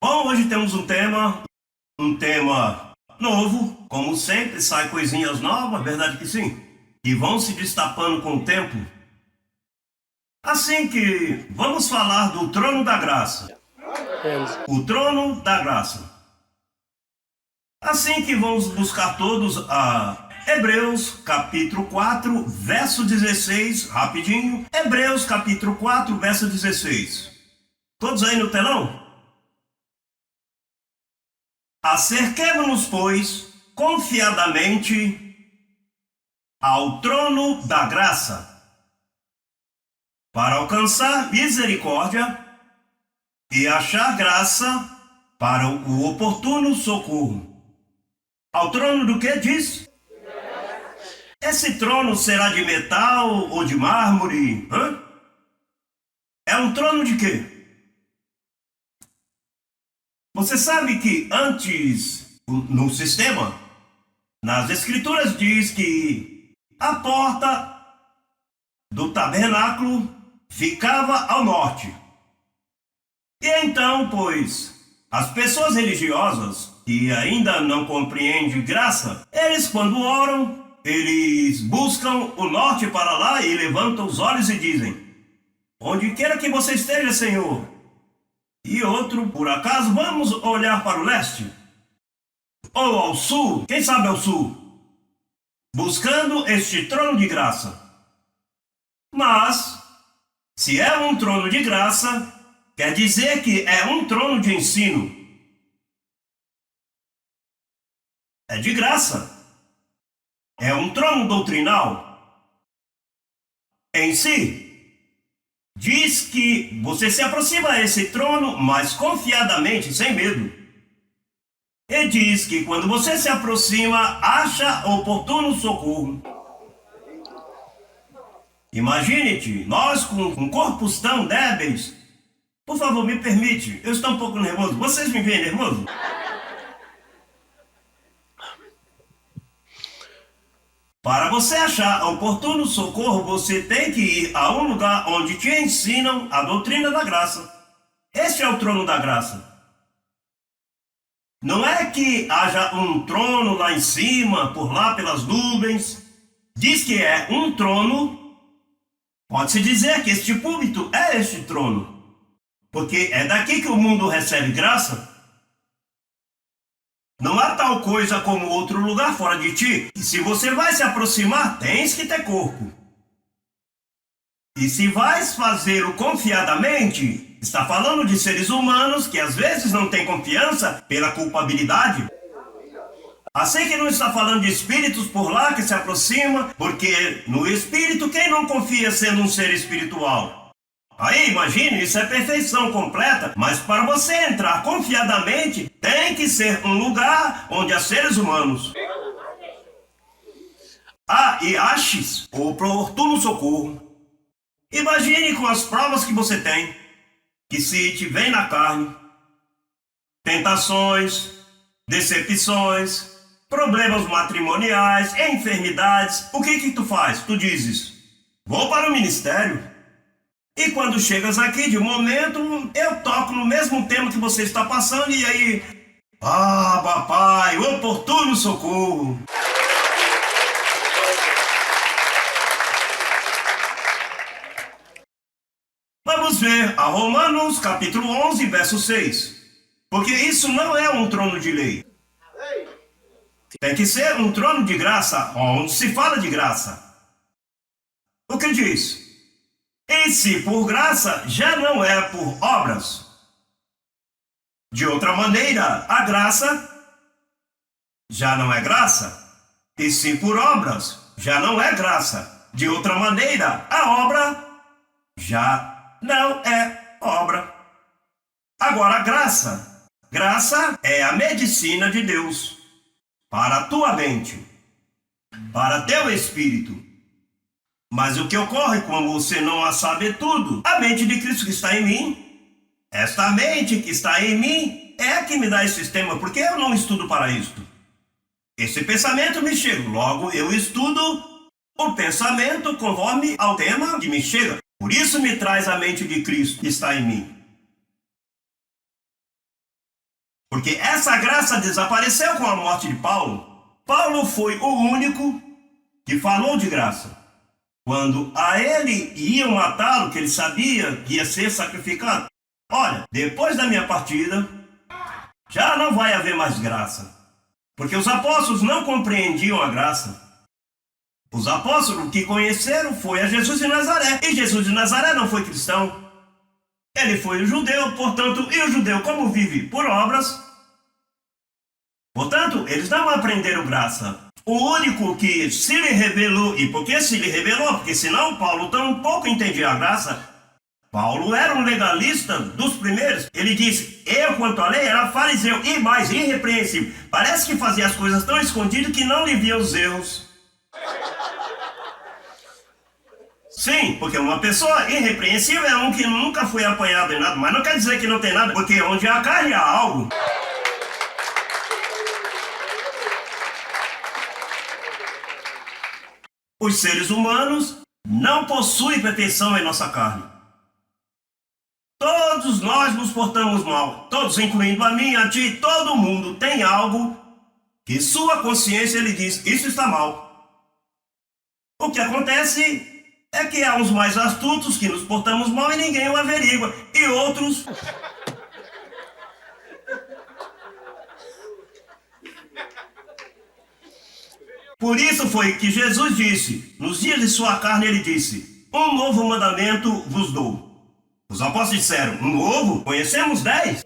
Bom, hoje temos um tema novo. Como sempre, sai coisinhas novas, verdade que sim, que vão se destapando com o tempo. Assim que vamos falar do trono da graça. O trono da graça. Assim que vamos buscar todos a Hebreus capítulo 4, verso 16, rapidinho. Hebreus capítulo 4, verso 16. Todos aí no telão? Acerquemo-nos, pois, confiadamente ao trono da graça, para alcançar misericórdia e achar graça para o oportuno socorro. Ao trono do que diz? Esse trono será de metal ou de mármore? É um trono de quê? Você sabe que antes, no sistema, nas escrituras diz que a porta do tabernáculo ficava ao norte. E então, pois, as pessoas religiosas que ainda não compreendem graça, eles quando oram, eles buscam o norte para lá e levantam os olhos e dizem: onde queira que você esteja, Senhor. E outro, por acaso, vamos olhar para o leste? Ou ao sul, quem sabe ao sul? Buscando este trono de graça. Mas, se é um trono de graça, quer dizer que é um trono de ensino. É de graça. É um trono doutrinal. Em si, diz que você se aproxima a esse trono, mas confiadamente, sem medo. E diz que quando você se aproxima, acha oportuno socorro. Imagine-te, nós com corpos tão débeis. Por favor, me permite, eu estou um pouco nervoso. Vocês me veem nervoso? Para você achar oportuno socorro, você tem que ir a um lugar onde te ensinam a doutrina da graça. Este é o trono da graça. Não é que haja um trono lá em cima, por lá pelas nuvens. Diz que é um trono. Pode-se dizer que este púlpito é este trono. Porque é daqui que o mundo recebe graça. Não há tal coisa como outro lugar fora de ti. E se você vai se aproximar, tens que ter corpo. E se vais fazê-lo confiadamente, está falando de seres humanos que às vezes não têm confiança pela culpabilidade. Assim que não está falando de espíritos por lá que se aproximam, porque no espírito quem não confia sendo um ser espiritual? Aí, imagine, isso é perfeição completa, mas para você entrar confiadamente, tem que ser um lugar onde há seres humanos. E aches o oportuno socorro. Imagine com as provas que você tem, que se te vem na carne, tentações, decepções, problemas matrimoniais, enfermidades, o que tu faz? Tu dizes: vou para o ministério. E quando chegas aqui, de momento, eu toco no mesmo tema que você está passando e aí... papai, oportuno socorro. Vamos ver a Romanos capítulo 11, verso 6. Porque isso não é um trono de lei. Tem que ser um trono de graça, onde se fala de graça. O que diz? E se por graça, já não é por obras. De outra maneira, a graça já não é graça. E se por obras, já não é graça. De outra maneira, a obra já não é obra. Agora, a graça. Graça é a medicina de Deus para a tua mente, para teu espírito. Mas o que ocorre quando você não a sabe tudo? A mente de Cristo que está em mim, esta mente que está em mim, é a que me dá esse sistema, porque eu não estudo para isto. Esse pensamento me chega, logo eu estudo o pensamento conforme ao tema que me chega. Por isso me traz a mente de Cristo que está em mim. Porque essa graça desapareceu com a morte de Paulo. Paulo foi o único que falou de graça. Quando a ele iam matá-lo, que ele sabia que ia ser sacrificado. Olha, depois da minha partida, já não vai haver mais graça. Porque os apóstolos não compreendiam a graça. Os apóstolos que conheceram foi a Jesus de Nazaré. E Jesus de Nazaré não foi cristão. Ele foi o judeu, portanto, e o judeu como vive? Por obras. Portanto, eles não aprenderam graça. O único que se lhe revelou, e por que se lhe revelou? Porque senão Paulo tampouco entendia a graça. Paulo era um legalista dos primeiros. Ele disse, eu quanto à lei era fariseu e mais irrepreensível. Parece que fazia as coisas tão escondidas que não lhe via os erros. Sim, porque uma pessoa irrepreensível é um que nunca foi apanhado em nada, mas não quer dizer que não tem nada, porque onde há carne há algo. Os seres humanos não possuem perfeição em nossa carne. Todos nós nos portamos mal, todos, incluindo a mim, a ti, todo mundo tem algo que sua consciência lhe diz, isso está mal. O que acontece é que há uns mais astutos que nos portamos mal e ninguém o averigua, e outros... Por isso foi que Jesus disse, nos dias de sua carne ele disse, um novo mandamento vos dou. Os apóstolos disseram, um novo? Conhecemos 10.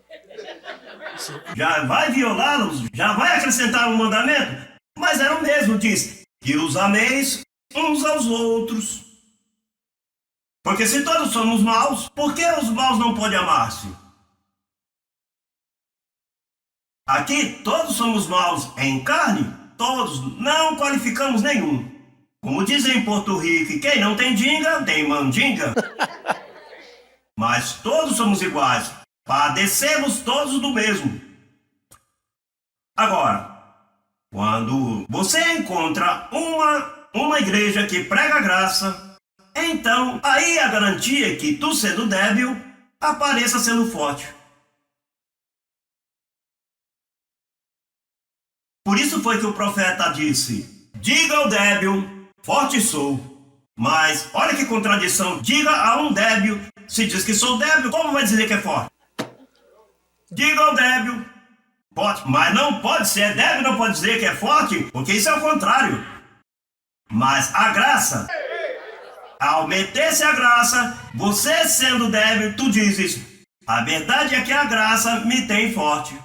Já vai violá-los? Já vai acrescentar um mandamento? Mas era o mesmo, diz, que os ameis uns aos outros. Porque se todos somos maus, por que os maus não podem amar-se? Aqui todos somos maus em carne, todos, não qualificamos nenhum. Como dizem em Porto Rico, quem não tem dinga, tem mandinga. Mas todos somos iguais, padecemos todos do mesmo. Agora, quando você encontra uma igreja que prega graça, então aí a garantia é que tu sendo débil, apareça sendo forte. Por isso foi que o profeta disse, diga ao débil, forte sou. Mas olha que contradição, diga a um débil, se diz que sou débil, como vai dizer que é forte? Diga ao débil, forte, mas não pode ser débil, não pode dizer que é forte, porque isso é o contrário. Mas a graça, ao meter-se a graça, você sendo débil, tu dizes, a verdade é que a graça me tem forte.